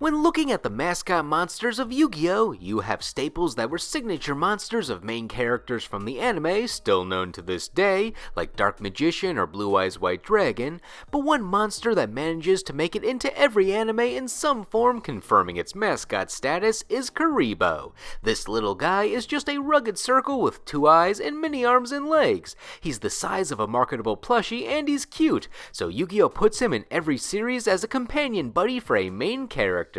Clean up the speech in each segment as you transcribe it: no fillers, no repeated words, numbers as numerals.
When looking at the mascot monsters of Yu-Gi-Oh!, you have staples that were signature monsters of main characters from the anime, still known to this day, like Dark Magician or Blue Eyes White Dragon, but one monster that manages to make it into every anime in some form confirming its mascot status is Kuriboh. This little guy is just a rugged circle with 2 eyes and many arms and legs. He's the size of a marketable plushie and he's cute, so Yu-Gi-Oh! Puts him in every series as a companion buddy for a main character,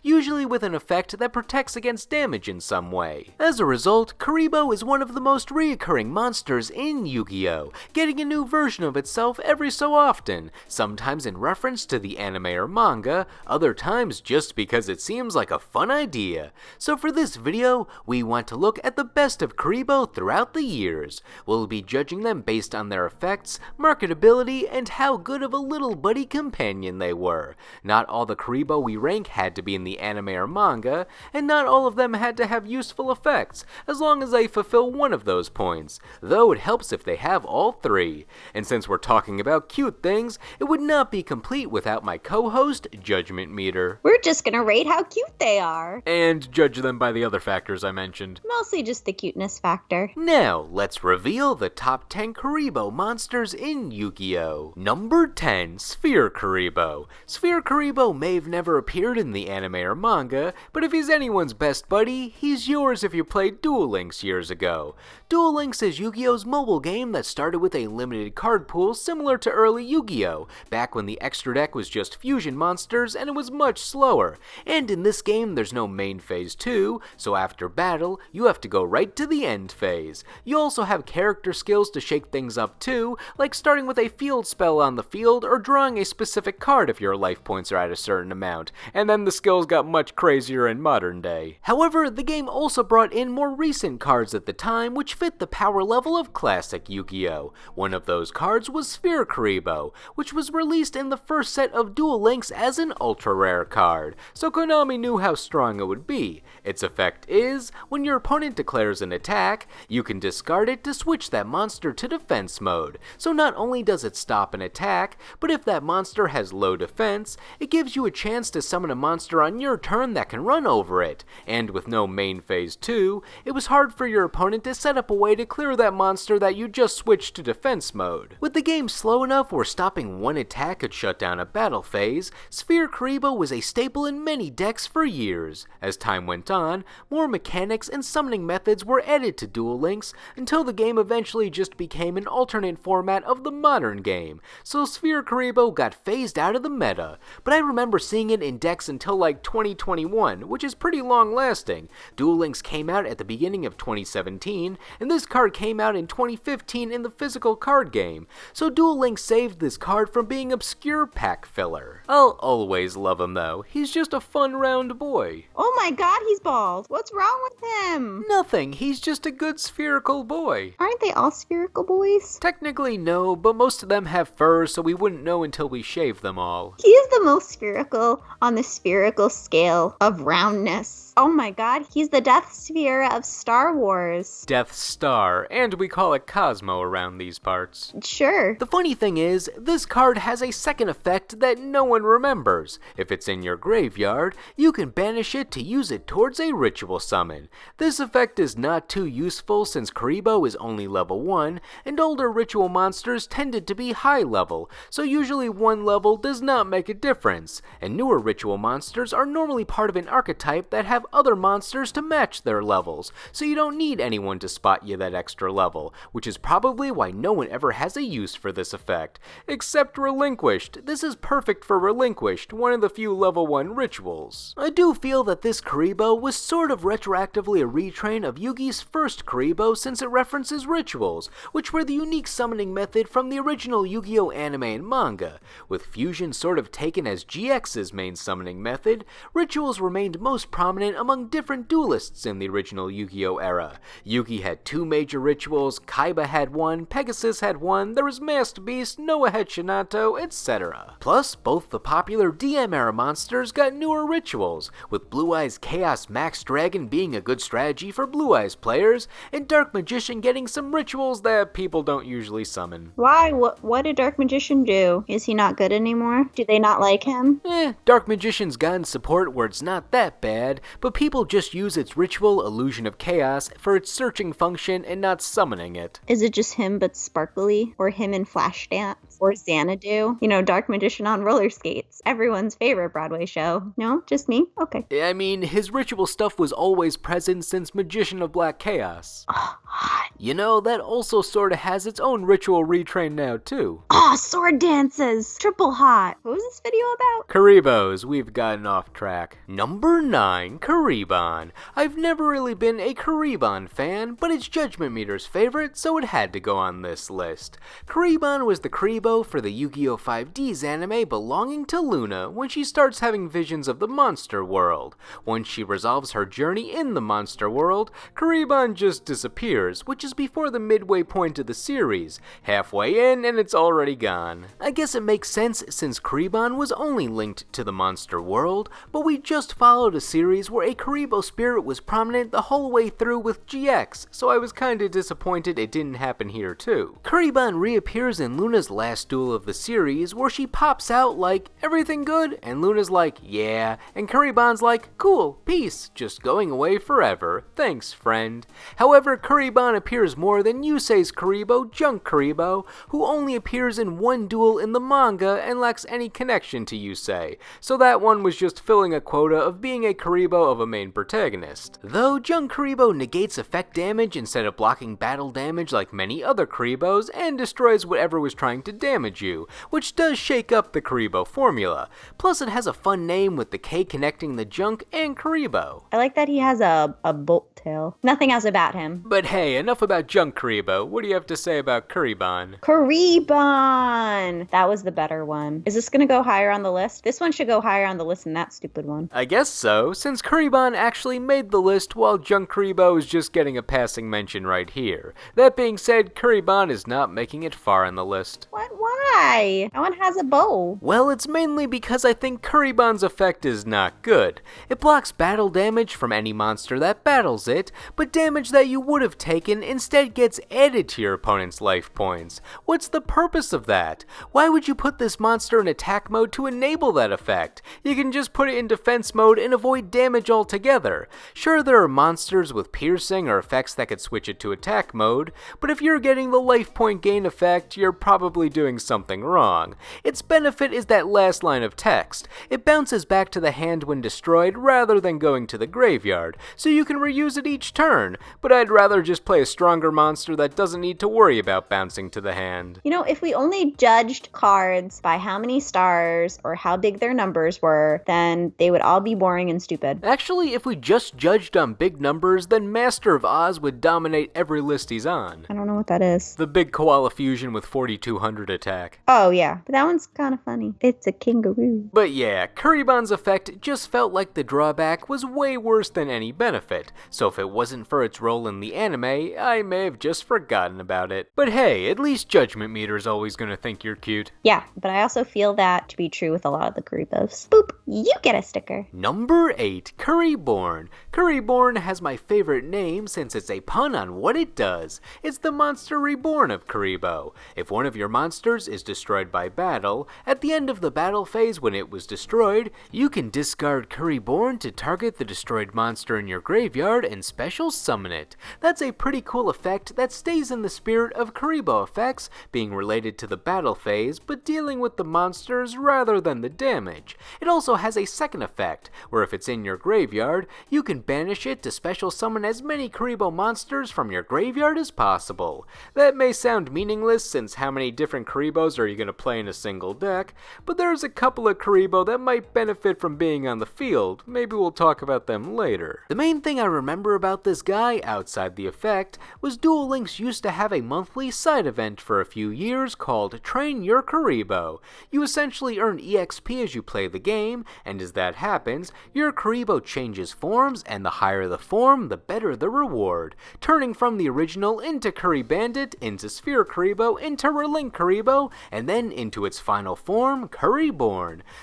usually with an effect that protects against damage in some way. As a result, Kuriboh is one of the most reoccurring monsters in Yu-Gi-Oh!, getting a new version of itself every so often, sometimes in reference to the anime or manga, other times just because it seems like a fun idea. So for this video, we want to look at the best of Kuriboh throughout the years. We'll be judging them based on their effects, marketability, and how good of a little buddy companion they were. Not all the Kuriboh we rank had to be in the anime or manga, and not all of them had to have useful effects, as long as they fulfill one of those points, though it helps if they have all 3. And since we're talking about cute things, it would not be complete without my co-host, Judgment Meter. We're just gonna rate how cute they are. And judge them by the other factors I mentioned. Mostly just the cuteness factor. Now, let's reveal the top 10 Kuriboh monsters in Yu-Gi-Oh! Number 10, Sphere Kuriboh. Sphere Kuriboh may have never appeared in the anime or manga, but if he's anyone's best buddy, he's yours if you played Duel Links years ago. Duel Links is Yu-Gi-Oh!'s mobile game that started with a limited card pool similar to early Yu-Gi-Oh!, back when the extra deck was just fusion monsters and it was much slower. And in this game, there's no main phase 2, so after battle, you have to go right to the end phase. You also have character skills to shake things up too, like starting with a field spell on the field or drawing a specific card if your life points are at a certain amount, and then the skills got much crazier in modern day. However, the game also brought in more recent cards at the time which fit the power level of classic Yu-Gi-Oh! One of those cards was Sphere Kuriboh, which was released in the first set of Duel Links as an ultra rare card, so Konami knew how strong it would be. Its effect is, when your opponent declares an attack, you can discard it to switch that monster to defense mode. So not only does it stop an attack, but if that monster has low defense, it gives you a chance to summon a monster on your turn that can run over it. And with no main phase 2, it was hard for your opponent to set up a way to clear that monster that you just switched to defense mode. With the game slow enough where stopping one attack could shut down a battle phase, Sphere Kuriboh was a staple in many decks for years. As time went on, more mechanics and summoning methods were added to Duel Links until the game eventually just became an alternate format of the modern game, so Sphere Kuriboh got phased out of the meta. But I remember seeing it in decks until like 2021, which is pretty long lasting. Duel Links came out at the beginning of 2017, and this card came out in 2015 in the physical card game, so Duel Links saved this card from being obscure pack filler. I'll always love him though, he's just a fun round boy. Oh my god, he's bald. What's wrong with him? Nothing, he's just a good spherical boy. Aren't they all spherical boys? Technically no, but most of them have fur, so we wouldn't know until we shave them all. He is the most spherical on the spherical scale of roundness. Oh my god, he's the Death Sphere of Star Wars. Death Star, and we call it Cosmo around these parts. Sure. The funny thing is, this card has a second effect that no one remembers. If it's in your graveyard, you can banish it to use it towards a ritual summon. This effect is not too useful since Kuriboh is only level 1, and older ritual monsters tended to be high level, so usually 1 level does not make a difference, and newer ritual monsters are normally part of an archetype that have other monsters to match their levels, so you don't need anyone to spot you that extra level, which is probably why no one ever has a use for this effect. Except Relinquished. This is perfect for Relinquished, one of the few level 1 rituals. I do feel that this Kuriboh was sort of retroactively a retrain of Yugi's first Kuriboh since it references rituals, which were the unique summoning method from the original Yu-Gi-Oh! Anime and manga. With fusion sort of taken as GX's main summoning method, rituals remained most prominent among different duelists in the original Yu-Gi-Oh era. Yugi had 2 major rituals, Kaiba had 1, Pegasus had 1, there was Masked Beast, Noah had Shinato, etc. Plus, both the popular DM era monsters got newer rituals, with Blue Eyes Chaos Max Dragon being a good strategy for Blue Eyes players, and Dark Magician getting some rituals that people don't usually summon. Why? What did Dark Magician do? Is he not good anymore? Do they not like him? Dark Magician's gotten support where it's not that bad, but people just use its ritual Illusion of Chaos for its searching function and not summoning it. Is it just him but sparkly? Or him in Flashdance? Or Xanadu? You know, Dark Magician on roller skates. Everyone's favorite Broadway show. No? Just me? Okay. I mean, his ritual stuff was always present since Magician of Black Chaos. Hot. You know, that also sorta has its own ritual retrain now too. Sword dances! Triple hot. What was this video about? Kuribohs, we've gotten off track. Number 9, Kuriboh. I've never really been a Kuriboh fan, but it's Judgment Meter's favorite, so it had to go on this list. Kuriboh was the Kuriboh for the Yu-Gi-Oh! 5D's anime belonging to Luna when she starts having visions of the monster world. Once she resolves her journey in the monster world, Kuriboh just disappears, which is before the midway point of the series. Halfway in and it's already gone. I guess it makes sense since Kuriboh was only linked to the monster world, but we just followed a series where a Kuriboh spirit was prominent the whole way through with GX, so I was kinda disappointed it didn't happen here too. Kuriboh reappears in Luna's last duel of the series where she pops out like, everything good? And Luna's like, yeah, and Kuriboh's like, cool, peace, just going away forever, thanks friend. However, Kuriboh appears more than Yusei's Kuriboh, Junk Kuriboh, who only appears in one duel in the manga and lacks any connection to Yusei, so that one was just filling a quota of being a Kuriboh of a main protagonist. Though Junk Kuriboh negates effect damage instead of blocking battle damage like many other Kuribohs and destroys whatever was trying to damage you, which does shake up the Kuriboh formula. Plus it has a fun name with the K connecting the Junk and Kuriboh. I like that he has a bolt tail. Nothing else about him. But hey, enough about Junk Kuriboh. What do you have to say about Kuriboh? Kuriboh! That was the better one. Is this gonna go higher on the list? This one should go higher on the list than that stupid one. I guess so, since Kuriboh actually made the list while Junk Kuriboh is just getting a passing mention right here. That being said, Kuriboh is not making it far on the list. What? Why? No one has a bow. Well, it's mainly because I think Kuriboh's effect is not good. It blocks battle damage from any monster that battles it, but damage that you would have taken instead gets added to your opponent's life points. What's the purpose of that? Why would you put this monster in attack mode to enable that effect? You can just put it in defense mode and avoid damage altogether. Sure, there are monsters with piercing or effects that could switch it to attack mode, but if you're getting the life point gain effect, you're probably doing something wrong. Its benefit is that last line of text. It bounces back to the hand when destroyed rather than going to the graveyard, so you can reuse it each turn, but I'd rather just play a stronger monster that doesn't need to worry about bouncing to the hand. You know, if we only judged cards by how many stars or how big their numbers were, then they would all be boring and stupid. Actually, if we just judged on big numbers, then Master of Oz would dominate every list he's on. I don't know what that is. The big koala fusion with 4200 attack. Oh yeah, but that one's kind of funny. It's a kangaroo. But yeah, Kuriboh's effect just felt like the drawback was way worse than any benefit, so if it wasn't for its role in the anime, I may have just forgotten about it. But hey, at least Judgment Meter's always gonna think you're cute. Yeah, but I also feel that to be true with a lot of the Kuribohs. Boop, you get a sticker. Number 8, Kuriboh. Kuriboh has my favorite name since it's a pun on what it does. It's the monster reborn of Kuriboh. If one of your monsters is destroyed by battle, at the end of the battle phase when it was destroyed, you can discard Kuriboh to target the destroyed monster in your graveyard and special summon it. That's a pretty cool effect that stays in the spirit of Kuriboh effects, being related to the battle phase, but dealing with the monsters rather than the damage. It also has a second effect, where if it's in your graveyard, you can banish it to special summon as many Kuriboh monsters from your graveyard as possible. That may sound meaningless since how many different Kuribohs Kuribohs are you going to play in a single deck, but there's a couple of Kuriboh that might benefit from being on the field. Maybe we'll talk about them later. The main thing I remember about this guy, outside the effect, was Duel Links used to have a monthly side event for a few years called Train Your Kuriboh. You essentially earn EXP as you play the game, and as that happens, your Kuriboh changes forms, and the higher the form, the better the reward, turning from the original into Curry Bandit, into Sphere Kuriboh, into Relink Kuriboh, and then into its final form, Kuriboh.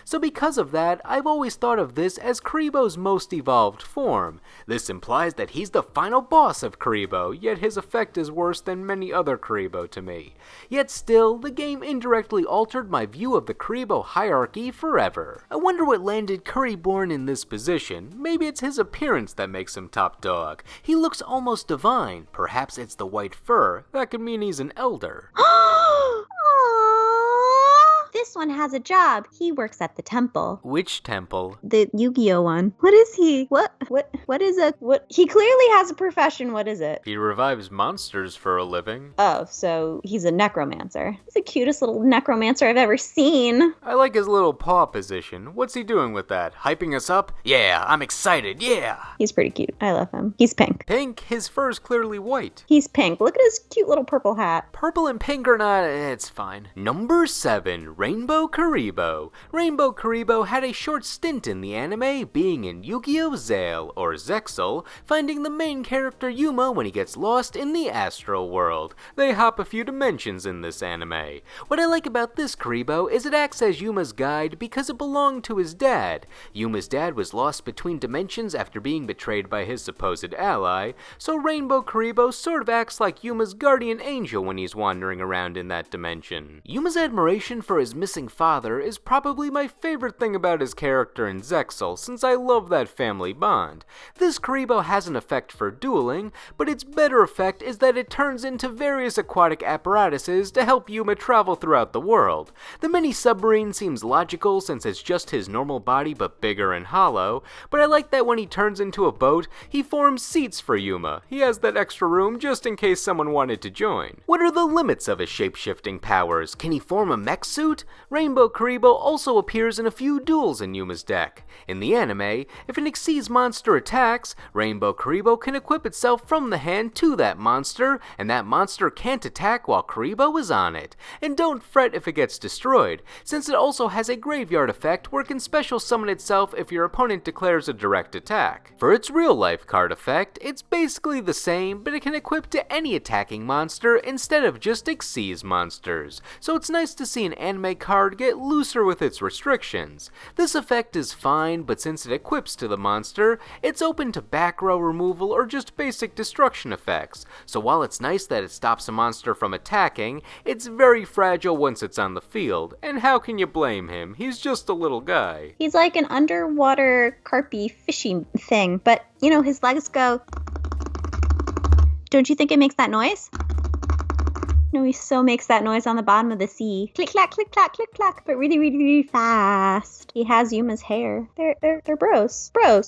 So because of that, I've always thought of this as Kuriboh's most evolved form. This implies that he's the final boss of Kuriboh, yet his effect is worse than many other Kuriboh to me. Yet still, the game indirectly altered my view of the Kuriboh hierarchy forever. I wonder what landed Kuriboh in this position. Maybe it's his appearance that makes him top dog. He looks almost divine. Perhaps it's the white fur. That could mean he's an elder. This one has a job. He works at the temple. Which temple? The Yugioh one. What is he? What is a, what? He clearly has a profession. What is it? He revives monsters for a living. Oh, so he's a necromancer. He's the cutest little necromancer I've ever seen. I like his little paw position. What's he doing with that? Hyping us up? Yeah, I'm excited, yeah! He's pretty cute. I love him. He's pink. Pink? His fur's clearly white. He's pink. Look at his cute little purple hat. Purple and pink or not, it's fine. Number 7. Rainbow Kuriboh. Rainbow Kuriboh had a short stint in the anime, being in Yu-Gi-Oh! Zale, or Zexal, finding the main character Yuma when he gets lost in the astral world. They hop a few dimensions in this anime. What I like about this Kuriboh is it acts as Yuma's guide because it belonged to his dad. Yuma's dad was lost between dimensions after being betrayed by his supposed ally, so Rainbow Kuriboh sort of acts like Yuma's guardian angel when he's wandering around in that dimension. Yuma's admiration for his missing father is probably my favorite thing about his character in Zexal, since I love that family bond. This Kuriboh has an effect for dueling, but its better effect is that it turns into various aquatic apparatuses to help Yuma travel throughout the world. The mini submarine seems logical since it's just his normal body but bigger and hollow, but I like that when he turns into a boat, he forms seats for Yuma. He has that extra room just in case someone wanted to join. What are the limits of his shape-shifting powers? Can he form a mech suit? Rainbow Kuriboh also appears in a few duels in Yuma's deck. In the anime, if an Xyz monster attacks, Rainbow Kuriboh can equip itself from the hand to that monster, and that monster can't attack while Kuriboh is on it. And don't fret if it gets destroyed, since it also has a graveyard effect where it can special summon itself if your opponent declares a direct attack. For its real-life card effect, it's basically the same, but it can equip to any attacking monster instead of just Xyz monsters, so it's nice to see an anime card get looser with its restrictions. This effect is fine, but since it equips to the monster, it's open to back row removal or just basic destruction effects, so while it's nice that it stops a monster from attacking, it's very fragile once it's on the field, and how can you blame him? He's just a little guy. He's like an underwater carpy fishy thing, but you know, his legs go. Don't you think it makes that noise? No, he so makes that noise on the bottom of the sea. Click clack, click clack, click clack, but really, really, really fast. He has Yuma's hair. They're bros. Bro.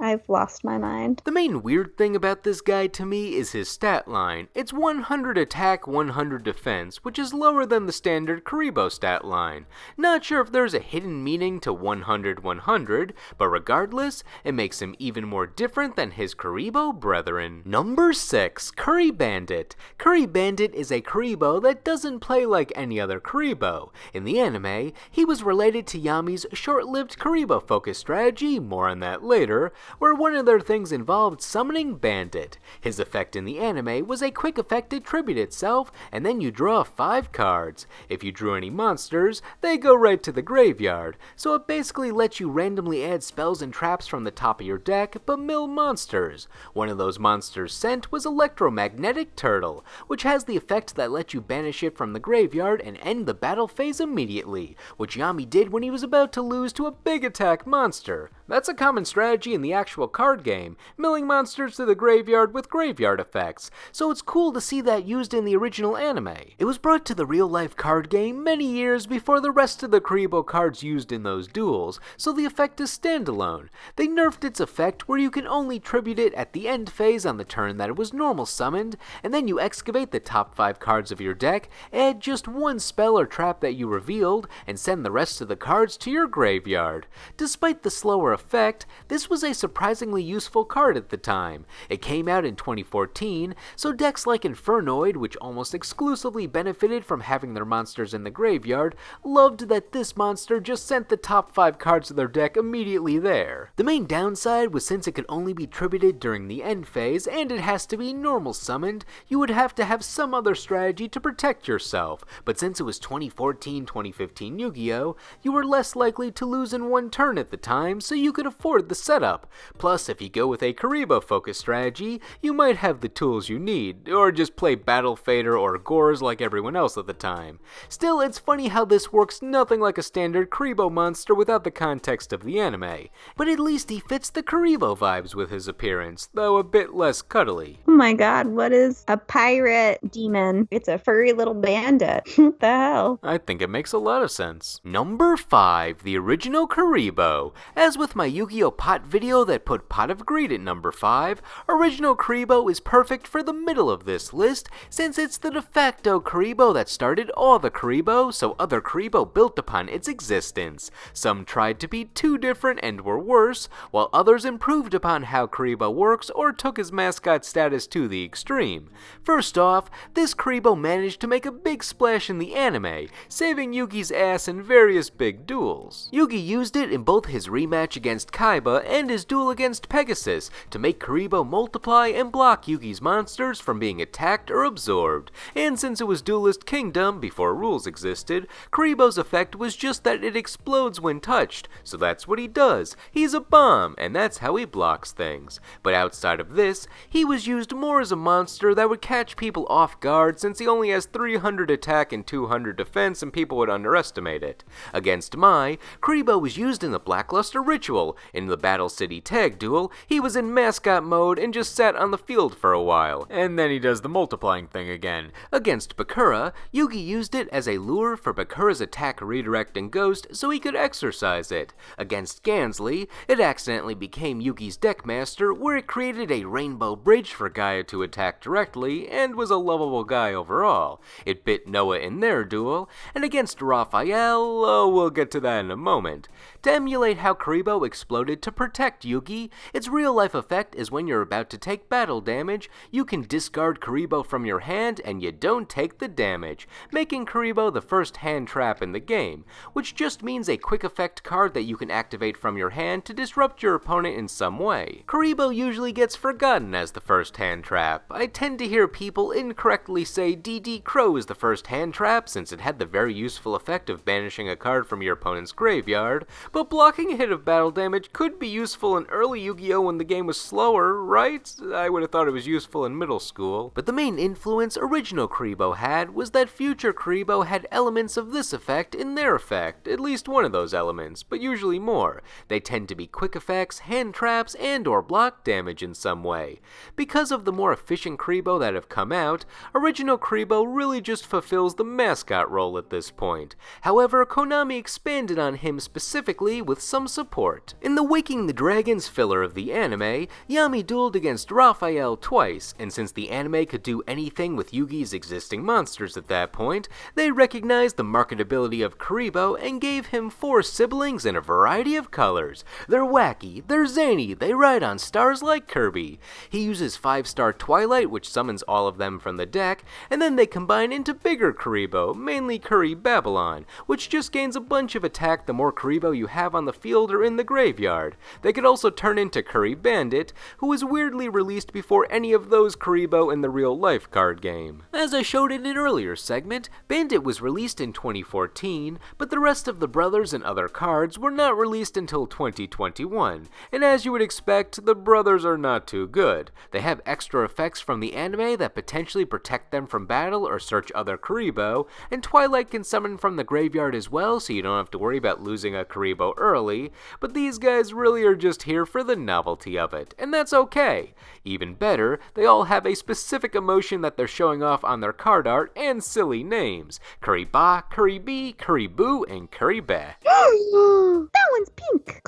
I've lost my mind. The main weird thing about this guy to me is his stat line. It's 100 attack, 100 defense, which is lower than the standard Kuriboh stat line. Not sure if there's a hidden meaning to 100-100, but regardless, it makes him even more different than his Kuriboh brethren. Number 6. Curry Bandit. Curry Bandit is a Kuriboh that doesn't play like any other Kuriboh. In the anime, he was related to Yami's short-lived Kuriboh-focused strategy, more on that later, where one of their things involved summoning Bandit. His effect in the anime was a quick effect to tribute itself, and then you draw 5 cards. If you drew any monsters, they go right to the graveyard, so it basically lets you randomly add spells and traps from the top of your deck, but mill monsters. One of those monsters sent was Electromagnetic Turtle, which has the effect that lets you banish it from the graveyard and end the battle phase immediately, which Yami did when he was about to lose to a big attack monster. That's a common strategy in the actual card game, milling monsters to the graveyard with graveyard effects, so it's cool to see that used in the original anime. It was brought to the real-life card game many years before the rest of the Kuriboh cards used in those duels, so the effect is standalone. They nerfed its effect where you can only tribute it at the end phase on the turn that it was normal summoned, and then you excavate the top 5 cards of your deck, add just one spell or trap that you revealed, and send the rest of the cards to your graveyard. Despite the slower effect, this was a surprisingly useful card at the time. It came out in 2014, so decks like Infernoid, which almost exclusively benefited from having their monsters in the graveyard, loved that this monster just sent the top 5 cards of their deck immediately there. The main downside was since it could only be tributed during the end phase, and it has to be normal summoned, you would have to have some other strategy to protect yourself, but since it was 2014-2015 Yu-Gi-Oh!, you were less likely to lose in one turn at the time, so you could afford the setup. Plus, if you go with a Kuriboh-focused strategy, you might have the tools you need, or just play Battle Fader or Gores like everyone else at the time. Still, it's funny how this works nothing like a standard Kuriboh monster without the context of the anime, but at least he fits the Kuriboh vibes with his appearance, though a bit less cuddly. Oh my god, what is a pirate demon? It's a furry little bandit. What the hell? I think it makes a lot of sense. Number 5, the original Kuriboh. As with my Yu-Gi-Oh! Pot video that put Pot of Greed at number 5, original Kuriboh is perfect for the middle of this list, since it's the de facto Kuriboh that started all the Kuriboh, so other Kuriboh built upon its existence. Some tried to be too different and were worse, while others improved upon how Kuriboh works or took his mascot status to the extreme. First off, this Kuriboh managed to make a big splash in the anime, saving Yugi's ass in various big duels. Yugi used it in both his rematch against Kaiba and his duel against Pegasus to make Kuriboh multiply and block Yugi's monsters from being attacked or absorbed, and since it was Duelist Kingdom before rules existed, Kuriboh's effect was just that it explodes when touched, so that's what he does. He's a bomb, and that's how he blocks things. But outside of this, he was used more as a monster that would catch people off guard since he only has 300 attack and 200 defense and people would underestimate it. Against Mai, Kuriboh was used in the Blackluster Ritual. In the Battle City Tag Duel, he was in mascot mode and just sat on the field for a while, and then he does the multiplying thing again. Against Bakura, Yugi used it as a lure for Bakura's attack redirect and ghost so he could exercise it. Against Gansley, it accidentally became Yugi's Deckmaster, where it created a rainbow bridge for Gaia to attack directly and was a lovable guy overall. It bit Noah in their duel, and against Raphael, we'll get to that in a moment. To emulate how Kuriboh exploded to protect Yugi, its real-life effect is when you're about to take battle damage, you can discard Kuriboh from your hand and you don't take the damage, making Kuriboh the first hand trap in the game, which just means a quick effect card that you can activate from your hand to disrupt your opponent in some way. Kuriboh usually gets forgotten as the first hand trap. I tend to hear people incorrectly say DD Crow is the first hand trap since it had the very useful effect of banishing a card from your opponent's graveyard, but blocking a hit of battle damage could be useful in early Yu-Gi-Oh! When the game was slower, right? I would have thought it was useful in middle school. But the main influence original Kuriboh had was that future Kuriboh had elements of this effect in their effect, at least one of those elements, but usually more. They tend to be quick effects, hand traps, and or block damage in some way. Because of the more efficient Kuriboh that have come out, original Kuriboh really just fulfills the mascot role at this point. However, Konami expanded on him specifically with some support. In the Waking the Dragons filler of the anime, Yami dueled against Raphael twice, and since the anime could do anything with Yugi's existing monsters at that point, they recognized the marketability of Kuriboh and gave him 4 siblings in a variety of colors. They're wacky, they're zany, they ride on stars like Kirby. He uses 5-star Twilight, which summons all of them from the deck, and then they combine into bigger Kuriboh, mainly Curry Babylon, which just gains a bunch of attack the more Kuriboh you have on the field or in the graveyard. They could also turn into Curry Bandit, who was weirdly released before any of those Kuriboh in the real-life card game. As I showed in an earlier segment, Bandit was released in 2014, but the rest of the brothers and other cards were not released until 2021, and as you would expect, the brothers are not too good. They have extra effects from the anime that potentially protect them from battle or search other Kuriboh, and Twilight can summon from the graveyard as well, so you don't have to worry about losing a Kuriboh Kuriboh early, but these guys really are just here for the novelty of it, and that's okay. Even better, they all have a specific emotion that they're showing off on their card art and silly names. Kuriboh, Kuribi, Kuriboh, and Kuriboh. That one's pink.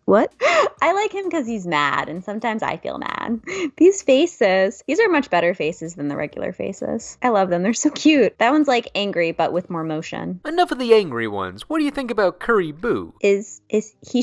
What? I like him because he's mad, and sometimes I feel mad. These faces, these are much better faces than the regular faces. I love them. They're so cute. That one's like angry, but with more motion. Enough of the angry ones. What do you think about Kuriboh? He's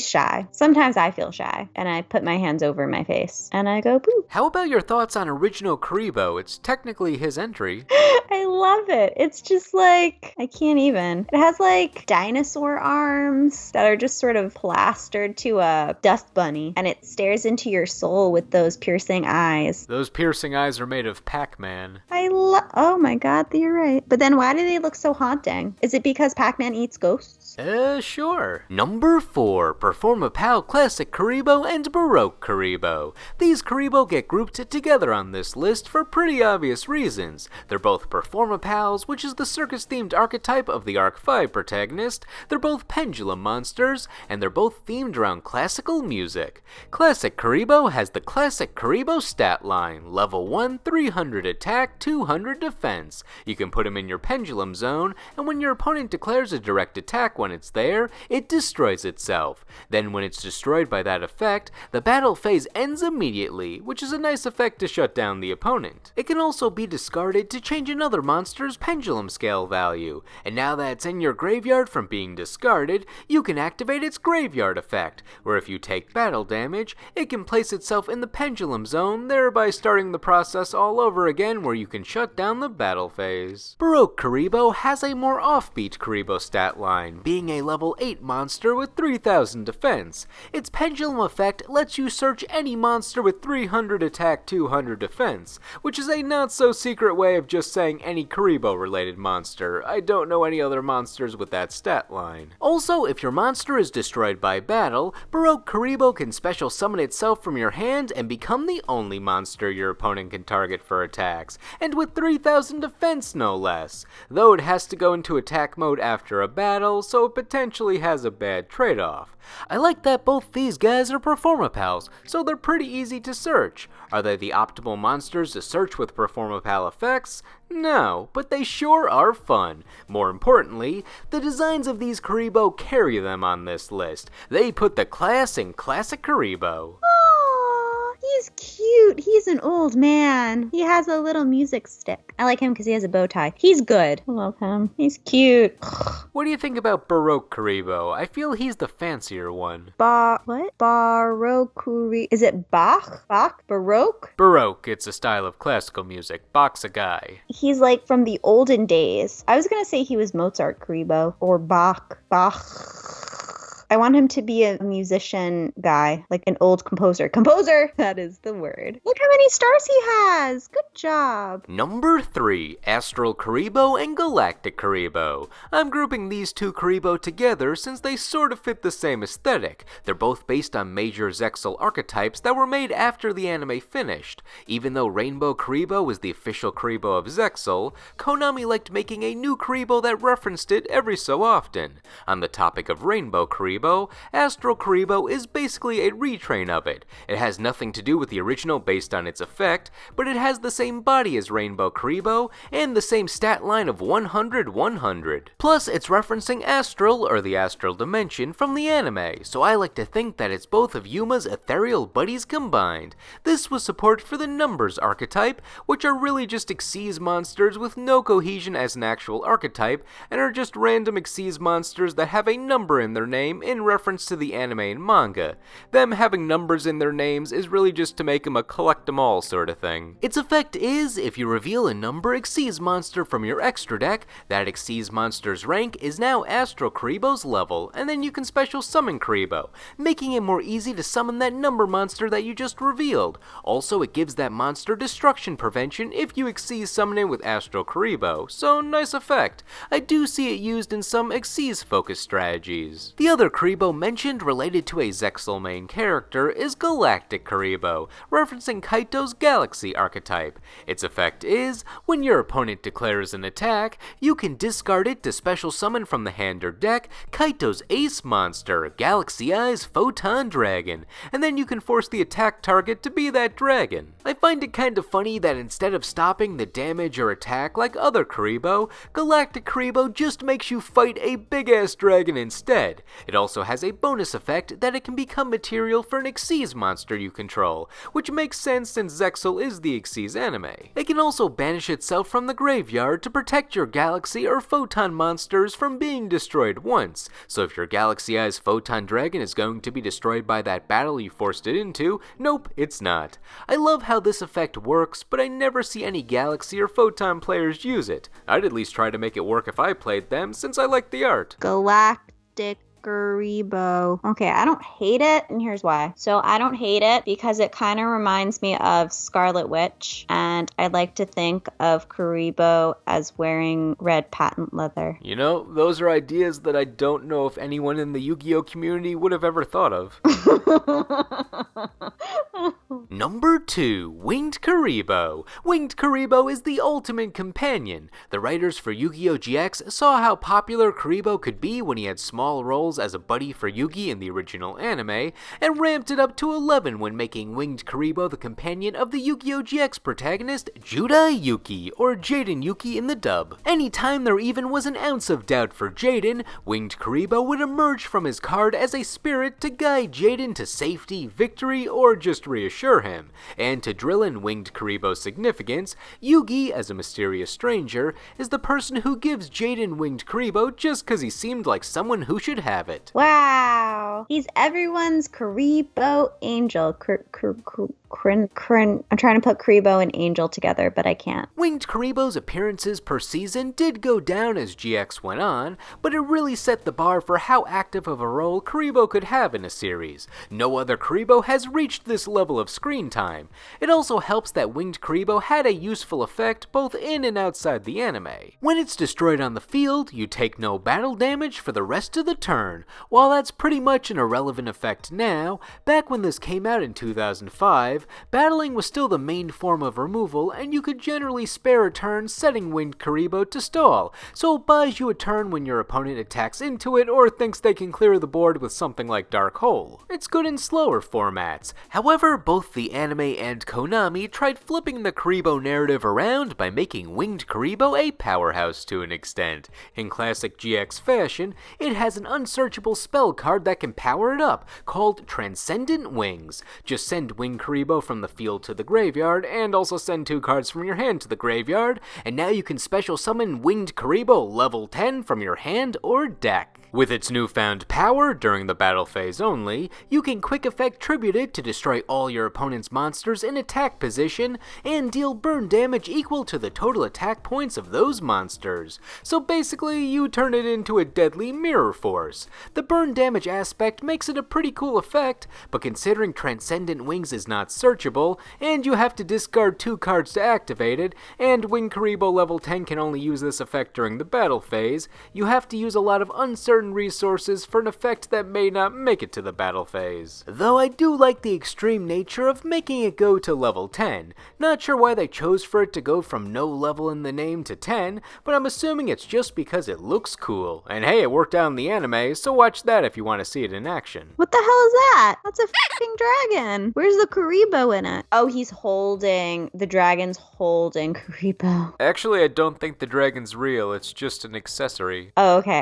shy. Sometimes I feel shy, and I put my hands over my face, and I go, boo. How about your thoughts on original Kuriboh? It's technically his entry. I love it. It's just like, I can't even. It has like dinosaur arms that are just sort of plastered to a dust bunny, and it stares into your soul with those piercing eyes. Those piercing eyes are made of Pac-Man. Oh my god, you're right. But then why do they look so haunting? Is it because Pac-Man eats ghosts? Sure. Number 4, Performapal Classic Kuriboh and Baroque Kuriboh. These Kuriboh get grouped together on this list for pretty obvious reasons. They're both Performapals, which is the circus-themed archetype of the Arc 5 protagonist. They're both pendulum monsters, and they're both themed around classical music. Classic Kuriboh has the Classic Kuriboh stat line, level 1, 300 attack, 200 defense. You can put him in your pendulum zone, and when your opponent declares a direct attack when it's there, it destroys itself. Then when it's destroyed by that effect, the battle phase ends immediately, which is a nice effect to shut down the opponent. It can also be discarded to change another monster's pendulum scale value, and now that it's in your graveyard from being discarded, you can activate its graveyard effect, where if you take battle damage, it can place itself in the pendulum zone, thereby starting the process all over again where you can shut down the battle phase. Baroque Kuriboh has a more offbeat Kuriboh stat line, being a level 8 monster with 3000 defense. Its pendulum effect lets you search any monster with 300 attack, 200 defense, which is a not so secret way of just saying any Kuriboh related monster. I don't know any other monsters with that stat line. Also, if your monster is destroyed by battle, Baroque Kuriboh can special summon itself from your hand and become the only monster your opponent can target for attacks, and with 3000 defense no less, though it has to go into attack mode after a battle, so it potentially has a bad trade-off. I like that both these guys are Performapals, so they're pretty easy to search. Are they the optimal monsters to search with Performapal effects? No, but they sure are fun. More importantly, the designs of these Kuriboh carry them on this list. They put the class in Classic Kuriboh. He's cute. He's an old man. He has a little music stick. I like him because he has a bow tie. He's good. I love him. He's cute. What do you think about Baroque Kuriboh? I feel he's the fancier one. What? Baroque Kuriboh. Is it Bach? Baroque? Baroque. It's a style of classical music. Bach's a guy. He's like from the olden days. I was going to say he was Mozart Kuriboh or Bach. I want him to be a musician guy, like an old composer. Composer! That is the word. Look how many stars he has! Good job! Number 3, Astral Kuriboh and Galactic Kuriboh. I'm grouping these two Kuriboh together since they sort of fit the same aesthetic. They're both based on major Zexal archetypes that were made after the anime finished. Even though Rainbow Kuriboh was the official Kuriboh of Zexal, Konami liked making a new Kuriboh that referenced it every so often. On the topic of Rainbow Kuriboh, Astral Kuriboh is basically a retrain of it. It has nothing to do with the original based on its effect, but it has the same body as Rainbow Kuriboh and the same stat line of 100-100. Plus, it's referencing Astral, or the Astral Dimension, from the anime, so I like to think that it's both of Yuma's ethereal buddies combined. This was support for the Numbers archetype, which are really just Xyz monsters with no cohesion as an actual archetype, and are just random Xyz monsters that have a number in their name in reference to the anime and manga. Them having numbers in their names is really just to make them a collect-em-all sort of thing. Its effect is, if you reveal a number Xyz monster from your extra deck, that Xyz monster's rank is now Astral Kuriboh's level, and then you can special summon Kuriboh, making it more easy to summon that number monster that you just revealed. Also, it gives that monster destruction prevention if you Xyz summon it with Astral Kuriboh, so nice effect. I do see it used in some Xyz-focused strategies. The other Kuriboh mentioned related to a Zexal main character is Galactic Kuriboh, referencing Kaito's Galaxy archetype. Its effect is, when your opponent declares an attack, you can discard it to special summon from the hand or deck Kaito's ace monster, Galaxy Eyes Photon Dragon, and then you can force the attack target to be that dragon. I find it kind of funny that instead of stopping the damage or attack like other Kuriboh, Galactic Kuriboh just makes you fight a big-ass dragon instead. It also has a bonus effect that it can become material for an Xyz monster you control, which makes sense since Zexal is the Xyz anime. It can also banish itself from the graveyard to protect your Galaxy or Photon monsters from being destroyed once, so if your Galaxy Eyes Photon Dragon is going to be destroyed by that battle you forced it into, nope, it's not. I love how this effect works, but I never see any Galaxy or Photon players use it. I'd at least try to make it work if I played them, since I like the art. Galactic Kuriboh. Okay, I don't hate it, and here's why. So I don't hate it because it kind of reminds me of Scarlet Witch, and I like to think of Kuriboh as wearing red patent leather. You know, those are ideas that I don't know if anyone in the Yu-Gi-Oh community would have ever thought of. Number 2. Winged Kuriboh. Winged Kuriboh is the ultimate companion. The writers for Yu-Gi-Oh! GX saw how popular Kuriboh could be when he had small roles as a buddy for Yugi in the original anime, and ramped it up to 11 when making Winged Kuriboh the companion of the Yu-Gi-Oh! GX protagonist Judai Yuki, or Jaden Yuki in the dub. Anytime there even was an ounce of doubt for Jaden, Winged Kuriboh would emerge from his card as a spirit to guide Jaden to safety, victory, or just reassure him. And to drill in Winged Kuriboh's significance, Yugi, as a mysterious stranger, is the person who gives Jaden Winged Kuriboh just cause he seemed like someone who should have it. Wow, he's everyone's Kuriboh angel. I'm trying to put Kuriboh and Angel together, but I can't. Winged Kuriboh's appearances per season did go down as GX went on, but it really set the bar for how active of a role Kuriboh could have in a series. No other Kuriboh has reached this level of screen time. It also helps that Winged Kuriboh had a useful effect both in and outside the anime. When it's destroyed on the field, you take no battle damage for the rest of the turn. While that's pretty much an irrelevant effect now, back when this came out in 2005, battling was still the main form of removal, and you could generally spare a turn setting Winged Kuriboh to stall, so it buys you a turn when your opponent attacks into it or thinks they can clear the board with something like Dark Hole. It's good in slower formats. However, both the anime and Konami tried flipping the Kuriboh narrative around by making Winged Kuriboh a powerhouse to an extent. In classic GX fashion, it has an unsearchable spell card that can power it up, called Transcendent Wings. Just send Winged Kuriboh from the field to the graveyard, and also send 2 cards from your hand to the graveyard, and now you can special summon Winged Kuriboh level 10 from your hand or deck. With its newfound power during the battle phase only, you can quick effect tribute it to destroy all your opponent's monsters in attack position and deal burn damage equal to the total attack points of those monsters. So basically, you turn it into a deadly mirror force. The burn damage aspect makes it a pretty cool effect, but considering Transcendent Wings is not searchable, and you have to discard 2 cards to activate it, and Winged Kuriboh level 10 can only use this effect during the battle phase, you have to use a lot of uncertain resources for an effect that may not make it to the battle phase. Though I do like the extreme nature of making it go to level 10. Not sure why they chose for it to go from no level in the name to 10, but I'm assuming it's just because it looks cool. And hey, it worked out in the anime, so watch that if you want to see it in action. What the hell is that? That's a fucking dragon. Where's the Kuriboh in it? Oh, the dragon's holding Kuriboh. Actually, I don't think the dragon's real, it's just an accessory. Oh, okay.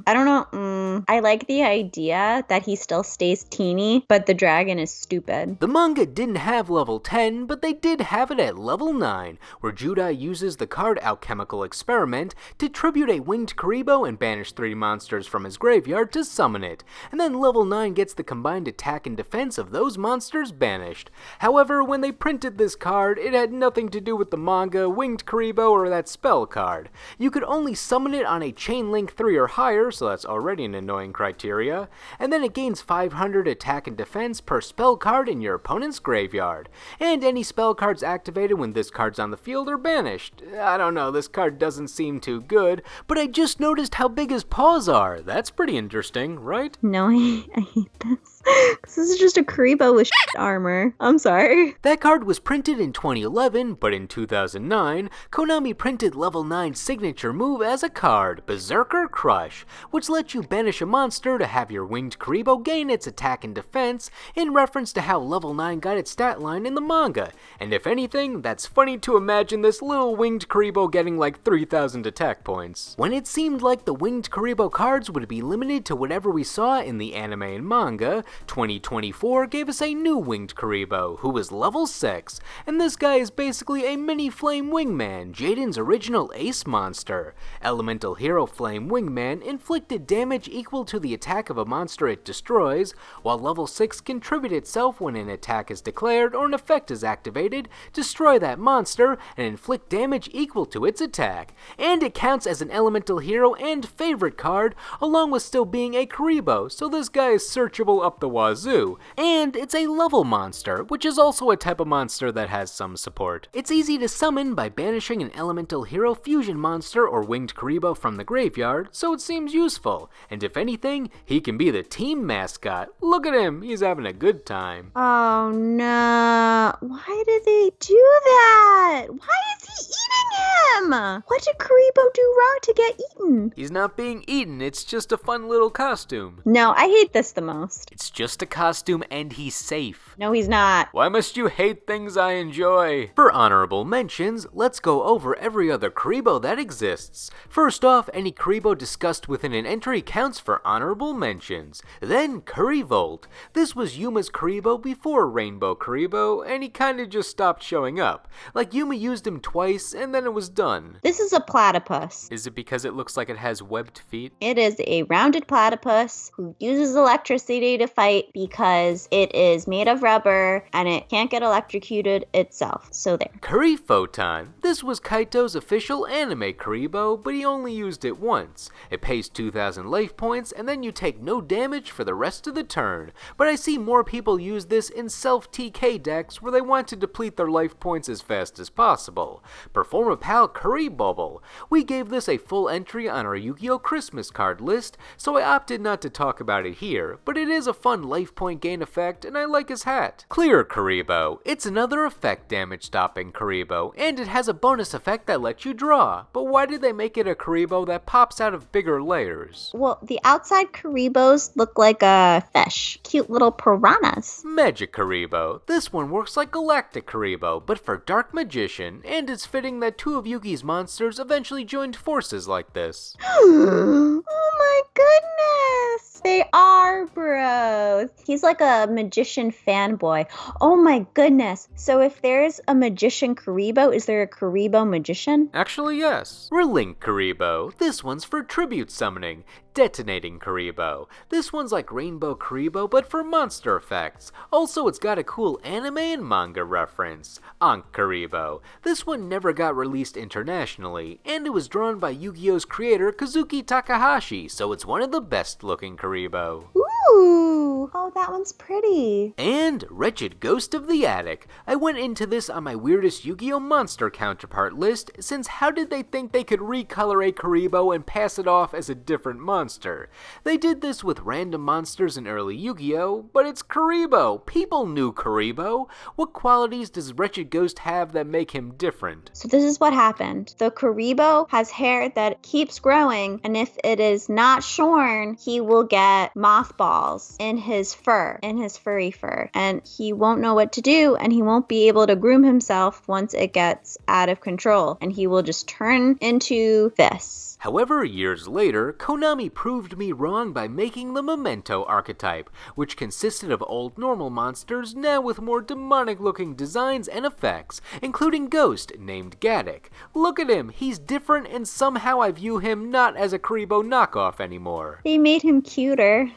I don't know. I like the idea that he still stays teeny, but the dragon is stupid. The manga didn't have level 10, but they did have it at level 9, where Judai uses the card Alchemical Experiment to tribute a Winged Kuriboh and banish 3 monsters from his graveyard to summon it, and then level 9 gets the combined attack and defense of those monsters banished. However, when they printed this card, it had nothing to do with the manga, Winged Kuriboh, or that spell card. You could only summon it on a chain link 3 or higher, so that's already an annoying criteria. And then it gains 500 attack and defense per spell card in your opponent's graveyard. And any spell cards activated when this card's on the field are banished. I don't know, this card doesn't seem too good, but I just noticed how big his paws are. That's pretty interesting, right? No, I hate this. This is just a Kuriboh with armor. I'm sorry. That card was printed in 2011, but in 2009, Konami printed level 9 signature move as a card, Berserker Crush, which lets you banish a monster to have your winged Kuriboh gain its attack and defense, in reference to how level 9 got its stat line in the manga. And if anything, that's funny to imagine this little winged Kuriboh getting like 3,000 attack points. When it seemed like the winged Kuriboh cards would be limited to whatever we saw in the anime and manga, 2024 gave us a new winged Kuriboh, who is level 6, and this guy is basically a mini Flame Wingman, Jaden's original ace monster. Elemental Hero Flame Wingman inflicted damage equal to the attack of a monster it destroys, while level 6 can tribute itself when an attack is declared or an effect is activated, destroy that monster, and inflict damage equal to its attack. And it counts as an elemental hero and favorite card, along with still being a Kuriboh, so this guy is searchable up the wazoo. And it's a level monster, which is also a type of monster that has some support. It's easy to summon by banishing an elemental hero fusion monster or winged Kuriboh from the graveyard, so it seems useful. And if anything, he can be the team mascot. Look at him, he's having a good time. Oh no. Why did they do that? Why is he eating him? What did Kuriboh do wrong to get eaten? He's not being eaten, it's just a fun little costume. No, I hate this the most. It's just a costume and he's safe. No, he's not. Why must you hate things I enjoy? For honorable mentions, let's go over every other Kuriboh that exists. First off, any Kuriboh discussed within an entry counts for honorable mentions. Then Kuriboh. This was Yuma's Kuriboh before Rainbow Kuriboh, and he kinda just stopped showing up. Like Yuma used him twice, and then it was done. This is a platypus. Is it because it looks like it has webbed feet? It is a rounded platypus who uses electricity to fight because it is made of rubber and it can't get electrocuted itself. So there. Kuriphoton. This was Kaito's official anime Kuriboh, but he only used it once. It pays 2,000 life points, and then you take no damage for the rest of the turn. But I see more people use this in self-TK decks where they want to deplete their life points as fast as possible. Performapal Kuriboh. We gave this a full entry on our Yu-Gi-Oh! Christmas card list, so I opted not to talk about it here, but it is a fun life point gain effect, and I like his hat. Clear Kuriboh. It's another effect damage stopping Kuriboh, and it has a bonus effect that lets you draw. But why did they make it a Kuriboh that pops out of bigger layers? Well, the outside Kuribohs look like a fish. Cute little piranhas. Magic Kuriboh. This one works like Galactic Kuriboh, but for Dark Magician, and it's fitting that two of Yugi's monsters eventually joined forces like this. Oh my goodness! They are bros. He's like a magician fanboy. Oh my goodness. So if there's a magician Kuriboh, is there a Kuriboh magician? Actually, yes. Relink Kuriboh. This one's for tribute summoning. Detonating Kuriboh. This one's like Rainbow Kuriboh, but for monster effects. Also, it's got a cool anime and manga reference. Ankh Kuriboh. This one never got released internationally, and it was drawn by Yu-Gi-Oh's creator Kazuki Takahashi, so it's one of the best looking Kuriboh. Ooh, oh, that one's pretty. And Wretched Ghost of the Attic. I went into this on my weirdest Yu-Gi-Oh! Monster counterpart list, since how did they think they could recolor a Kuriboh and pass it off as a different monster? They did this with random monsters in early Yu-Gi-Oh!, but it's Kuriboh. People knew Kuriboh. What qualities does Wretched Ghost have that make him different? So this is what happened. The Kuriboh has hair that keeps growing, and if it is not shorn, he will get mothballs in his fur, in his furry fur, and he won't know what to do, and he won't be able to groom himself once it gets out of control, and he will just turn into this. However, years later, Konami proved me wrong by making the Memento archetype, which consisted of old normal monsters now with more demonic looking designs and effects, including Ghost named Gaddock. Look at him, he's different, and somehow I view him not as a Kuriboh knockoff anymore. They made him cuter.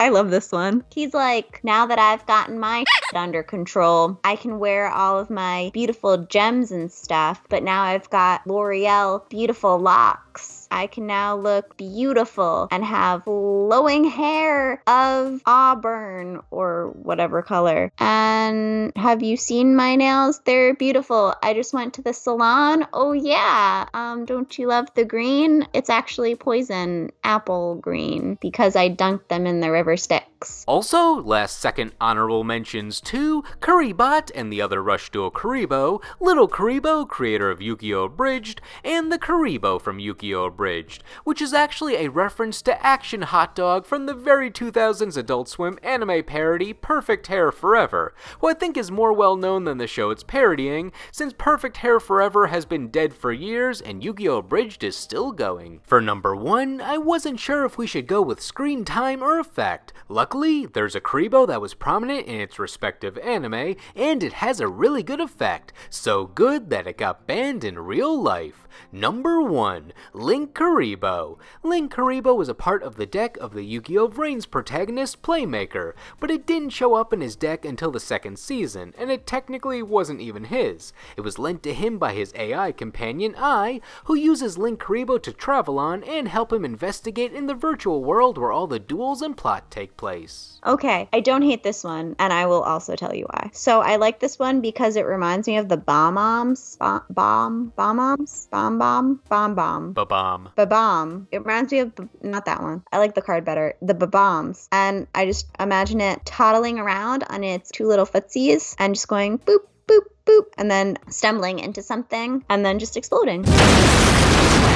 I love this one. He's like, now that I've gotten my under control, I can wear all of my beautiful gems and stuff, but now I've got L'Oreal beautiful locks. I can now look beautiful and have flowing hair of auburn or whatever color. And have you seen my nails? They're beautiful. I just went to the salon. Oh yeah. Don't you love the green? It's actually poison apple green because I dunked them in the river Styx. Also, last second honorable mentions to Kuriboh and the other Rush duo Kuriboh, Little Kuriboh, creator of Yugioh Abridged, and the Kuriboh from Yugioh Abridged, which is actually a reference to Action Hot Dog from the very 2000s Adult Swim anime parody Perfect Hair Forever, who I think is more well known than the show it's parodying, since Perfect Hair Forever has been dead for years and Yugioh Abridged is still going. For number 1, I wasn't sure if we should go with screen time or effect. Luckily, there's a Kuriboh that was prominent in its respective anime, and it has a really good effect, so good that it got banned in real life. Number 1, Link Kuriboh. Link Kuriboh was a part of the deck of the Yu-Gi-Oh! Vrains protagonist Playmaker, but it didn't show up in his deck until the second season, and it technically wasn't even his. It was lent to him by his AI companion I, who uses Link Kuriboh to travel on and help him investigate in the virtual world where all the duels and plot take place. Okay, I don't hate this one, and I will also tell you why. So I like this one because it reminds me of the Bomb-Bombs. Bomb-Bombs? Bomb-Bomb? Bomb-Bomb. Ba-bomb. Ba-bomb. It reminds me of, not that one. I like the card better. The Ba-Bombs. And I just imagine it toddling around on its two little footsies and just going boop, boop, boop, and then stumbling into something and then just exploding.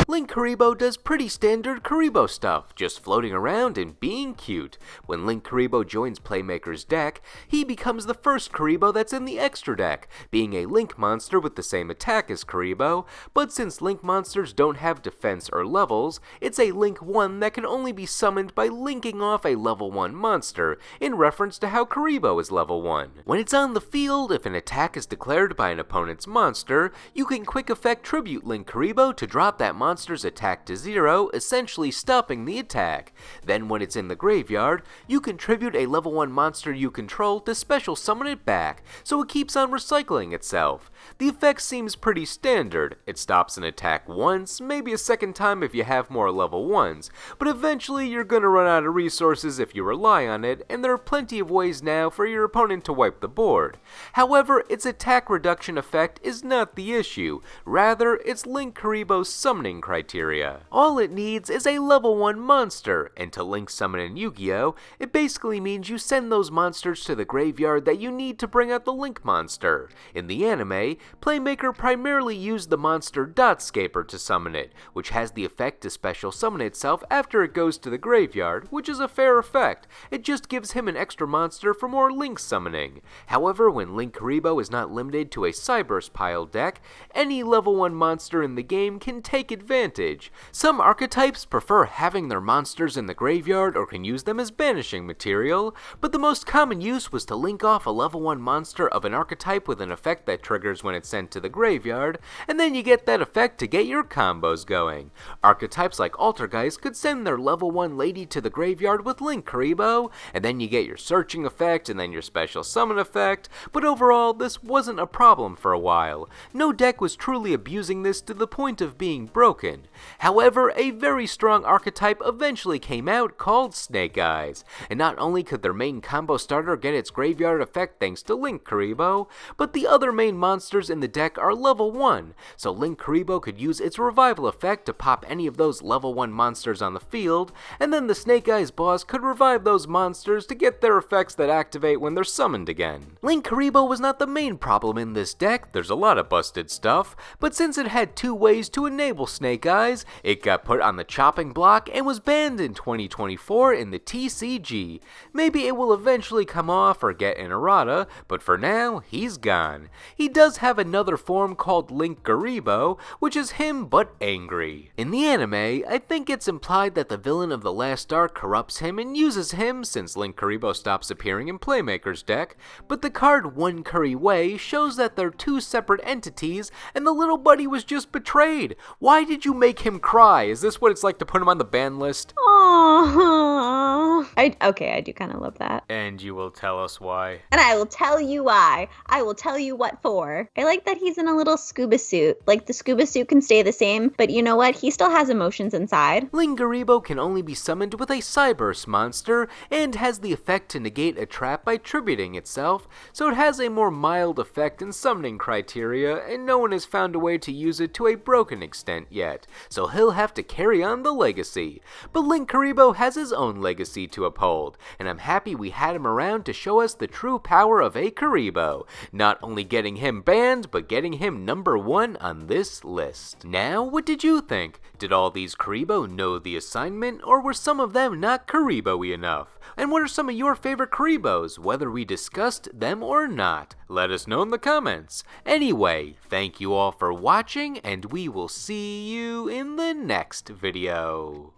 Link Kuriboh does pretty standard Kuriboh stuff, just floating around and being cute. When Link Kuriboh joins Playmaker's deck, he becomes the first Kuriboh that's in the extra deck, being a Link monster with the same attack as Kuriboh, but since Link monsters don't have defense or levels, it's a Link 1 that can only be summoned by linking off a level 1 monster, in reference to how Kuriboh is level 1. When it's on the field, if an attack is declared by an opponent's monster, you can quick effect tribute Link Kuriboh to drop that monster's attack to 0, essentially stopping the attack. Then when it's in the graveyard, you can tribute a level 1 monster you control to special summon it back, so it keeps on recycling itself. The effect seems pretty standard. It stops an attack once, maybe a second time if you have more level 1s, but eventually you're gonna run out of resources if you rely on it, and there are plenty of ways now for your opponent to wipe the board. However, its attack reduction effect is not the issue, rather it's Link Kuriboh's summoning criteria. All it needs is a level 1 monster, and to Link summon in Yu-Gi-Oh! It basically means you send those monsters to the graveyard that you need to bring out the Link monster. In the anime, Playmaker primarily used the monster Dotscaper to summon it, which has the effect to special summon itself after it goes to the graveyard, which is a fair effect. It just gives him an extra monster for more Link summoning. However, when Link Kuriboh is not limited to a Cyburst pile deck, any level 1 monster in the game can take advantage. Some archetypes prefer having their monsters in the graveyard or can use them as banishing material, but the most common use was to link off a level 1 monster of an archetype with an effect that triggers when it's sent to the graveyard, and then you get that effect to get your combos going. Archetypes like Altergeist could send their level 1 lady to the graveyard with Link Kuriboh, and then you get your searching effect and then your special summon effect, but overall this wasn't a problem for a while. No deck was truly abusing this to the point of being broken. However, a very strong archetype eventually came out called Snake Eyes, and not only could their main combo starter get its graveyard effect thanks to Link Kuriboh, but the other main monsters in the deck are level 1, so Link Kuriboh could use its revival effect to pop any of those level 1 monsters on the field, and then the Snake Eyes boss could revive those monsters to get their effects that activate when they're summoned again. Link Kuriboh was not the main problem in this deck, there's a lot of busted stuff, but since it had 2 ways to enable Snake Eyes, it got put on the chopping block and was banned in 2024 in the TCG. Maybe it will eventually come off or get an errata, but for now, he's gone. He does have another form called Link Kuriboh, which is him but angry. In the anime, I think it's implied that the villain of the last arc corrupts him and uses him since Link Kuriboh stops appearing in Playmaker's deck, but the card One Curry Way shows that they're 2 separate entities and the little buddy was just betrayed. Why did you make him cry? Is this what it's like to put him on the ban list? Aww. Oh, okay, I do kind of love that. And you will tell us why. And I will tell you why. I will tell you what for. I like that he's in a little scuba suit. Like, the scuba suit can stay the same, but you know what? He still has emotions inside. Kuriboh can only be summoned with a Cyburst monster, and has the effect to negate a trap by tributing itself, so it has a more mild effect in summoning criteria, and no one has found a way to use it to a broken extent yet, so he'll have to carry on the legacy. But Kuriboh has his own legacy to uphold, and I'm happy we had him around to show us the true power of a Kuriboh, not only getting him banned, but getting him number 1 on this list. Now, what did you think? Did all these Kuriboh know the assignment, or were some of them not Kuriboh-y enough? And what are some of your favorite Kuribohs, whether we discussed them or not? Let us know in the comments. Anyway, thank you all for watching, and we will see you in the next video.